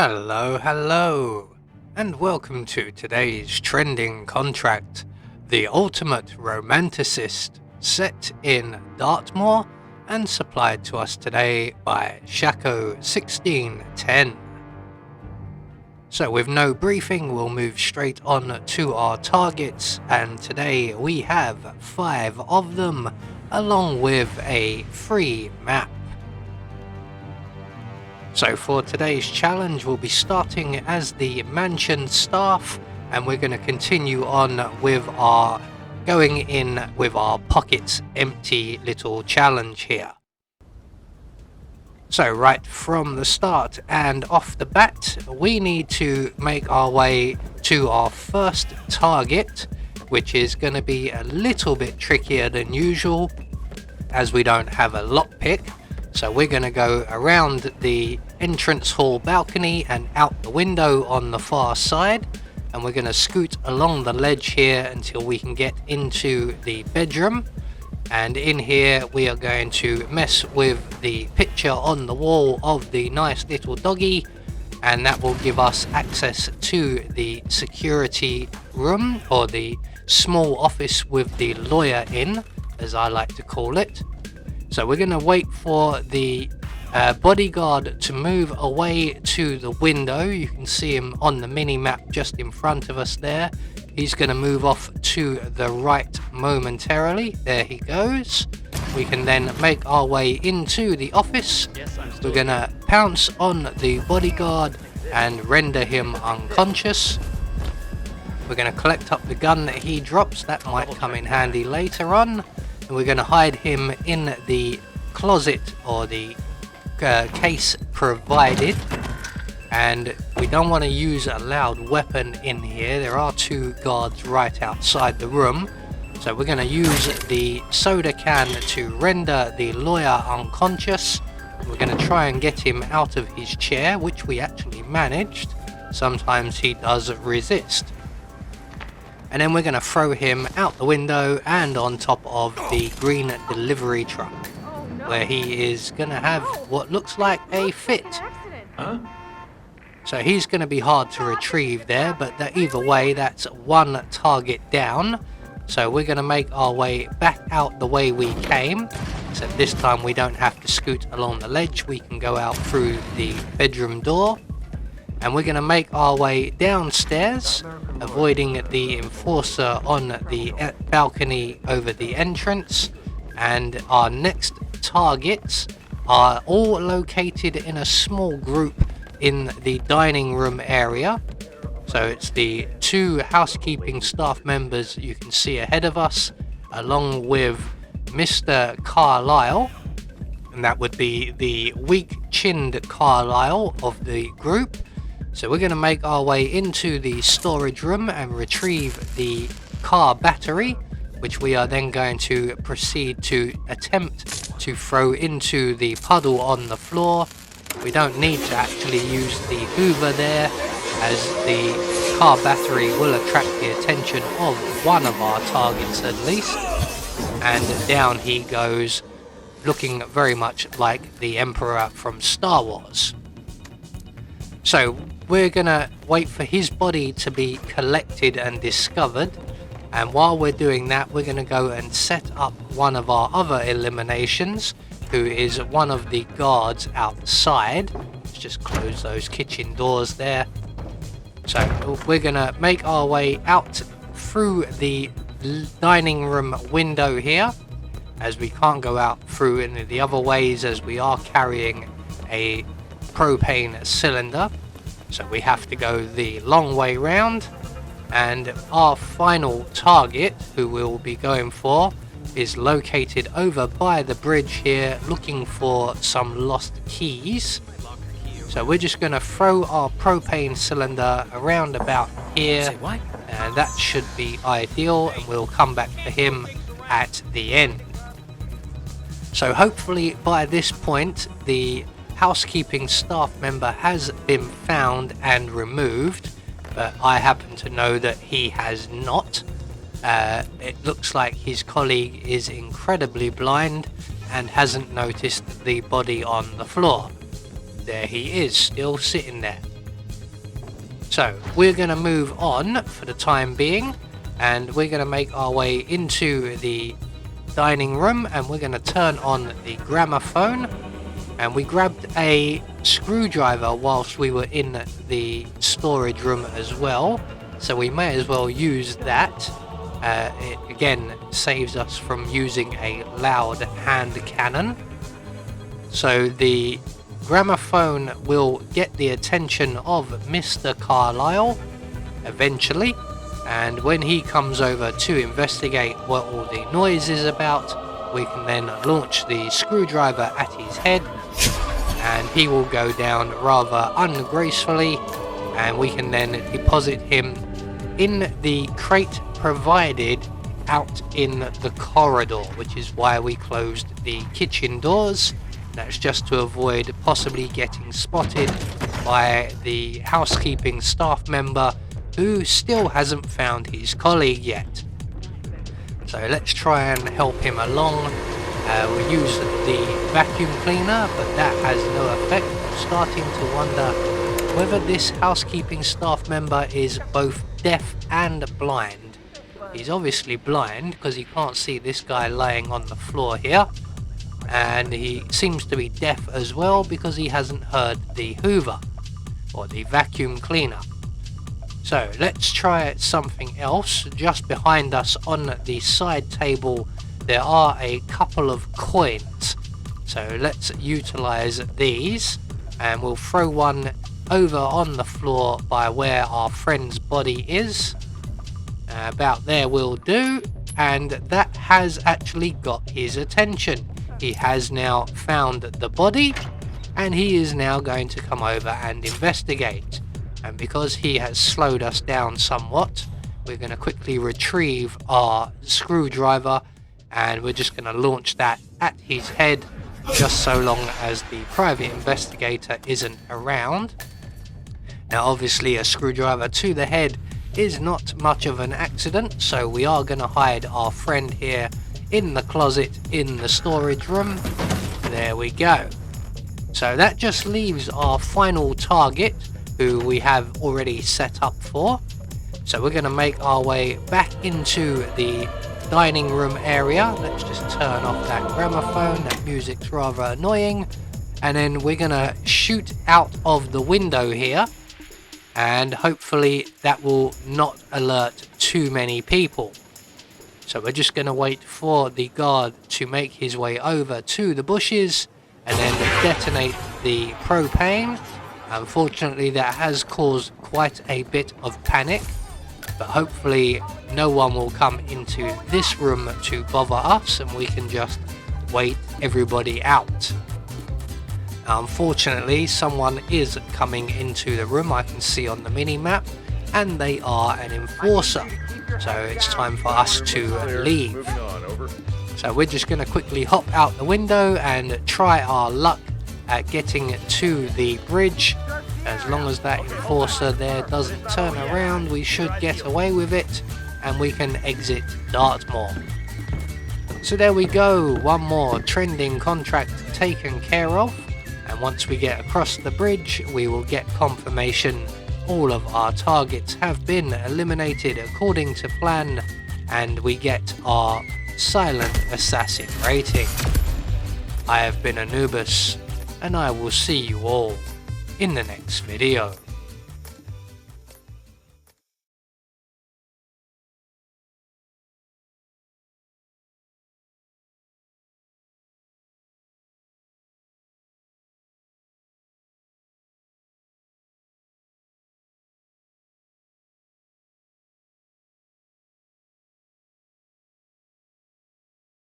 Hello, and welcome to today's trending contract, the ultimate romanticist, set in Dartmoor and supplied to us today by Shaco 1610. So with no briefing, we'll move straight on to our targets, and today we have 5 of them, along with a free map. So for today's challenge, we'll be starting as the mansion staff, and we're going to continue on with our going in with our pockets empty little challenge here. So right from the start and off the bat, we need to make our way to our first target, which is going to be a little bit trickier than usual as we don't have a lockpick. So we're going to go around the entrance hall balcony and out the window on the far side, and we're going to scoot along the ledge here until we can get into the bedroom. And in here we are going to mess with the picture on the wall of the nice little doggy, and that will give us access to the security room, or the small office with the lawyer in, as I like to call it. So we're going to wait for the bodyguard to move away to the window. You can see him on the mini map just in front of us there. He's going to move off to the right momentarily. There he goes. We can then make our way into the office. We're going to pounce on the bodyguard and render him unconscious. We're going to collect up the gun that he drops. That might come in handy later on. And we're going to hide him in the closet, or the case provided, and we don't want to use a loud weapon in here. There are 2 guards right outside the room, so we're going to use the soda can to render the lawyer unconscious. We're going to try and get him out of his chair, which we actually managed. Sometimes he does resist. And then we're going to throw him out the window and on top of the green delivery truck, where he is going to have what looks like a fit. So he's going to be hard to retrieve there, but either way, that's 1 target down. So we're going to make our way back out the way we came, except this time we don't have to scoot along the ledge. We can go out through the bedroom door. And we're going to make our way downstairs, avoiding the enforcer on the balcony over the entrance. And our next targets are all located in a small group in the dining room area. So it's the 2 housekeeping staff members you can see ahead of us, along with Mr. Carlyle. And that would be the weak-chinned Carlyle of the group. So we're going to make our way into the storage room and retrieve the car battery, which we are then going to proceed to attempt to throw into the puddle on the floor. We don't need to actually use the hoover there, as the car battery will attract the attention of one of our targets at least. And down he goes, looking very much like the Emperor from Star Wars. So we're gonna wait for his body to be collected and discovered, and while we're doing that, we're gonna go and set up one of our other eliminations, who is one of the guards outside. Let's just close those kitchen doors there. So we're gonna make our way out through the dining room window here, as we can't go out through any of the other ways, as we are carrying a propane cylinder. So we have to go the long way round. And our final target, who we'll be going for, is located over by the bridge here, looking for some lost keys. So we're just going to throw our propane cylinder around about here, and that should be ideal, and we'll come back for him at the end. So hopefully by this point the housekeeping staff member has been found and removed, but I happen to know that he has not. It looks like his colleague is incredibly blind and hasn't noticed the body on the floor. There he is, still sitting there. So we're going to move on for the time being, and we're going to make our way into the dining room, and we're going to turn on the gramophone. And we grabbed a screwdriver whilst we were in the storage room as well, so we may as well use that. It again saves us from using a loud hand cannon. So the gramophone will get the attention of Mr. Carlyle eventually, and when he comes over to investigate what all the noise is about, we can then launch the screwdriver at his head, and he will go down rather ungracefully, and we can then deposit him in the crate provided out in the corridor, which is why we closed the kitchen doors. That's just to avoid possibly getting spotted by the housekeeping staff member who still hasn't found his colleague yet. So let's try and help him along. We use the vacuum cleaner, but that has no effect. I'm starting to wonder whether this housekeeping staff member is both deaf and blind. He's obviously blind because he can't see this guy lying on the floor here, and he seems to be deaf as well because he hasn't heard the hoover or the vacuum cleaner. So let's try something else. Just behind us on the side table there are a couple of coins, so let's utilize these, and we'll throw one over on the floor by where our friend's body is. About there will do, and that has actually got his attention. He has now found the body, and he is now going to come over and investigate. And because he has slowed us down somewhat, we're going to quickly retrieve our screwdriver, and we're just going to launch that at his head, just so long as the private investigator isn't around. Now obviously a screwdriver to the head is not much of an accident, so we are going to hide our friend here in the closet in the storage room. There we go. So that just leaves our final target, who we have already set up for. So we're going to make our way back into the dining room area. Let's just turn off that gramophone. That music's rather annoying. And then we're going to shoot out of the window here, and hopefully that will not alert too many people. So we're just going to wait for the guard to make his way over to the bushes and then detonate the propane. Unfortunately that has caused quite a bit of panic, but hopefully no one will come into this room to bother us, and we can just wait everybody out. Unfortunately someone is coming into the room, I can see on the mini-map, and they are an enforcer, so it's time for us to leave. So we're just going to quickly hop out the window and try our luck at getting to the bridge. As long as that enforcer there doesn't turn around, we should get away with it, and we can exit Dartmoor. So there we go, one more trending contract taken care of, and once we get across the bridge we will get confirmation all of our targets have been eliminated according to plan, and we get our silent assassin rating. I have been Anubis, and I will see you all in the next video.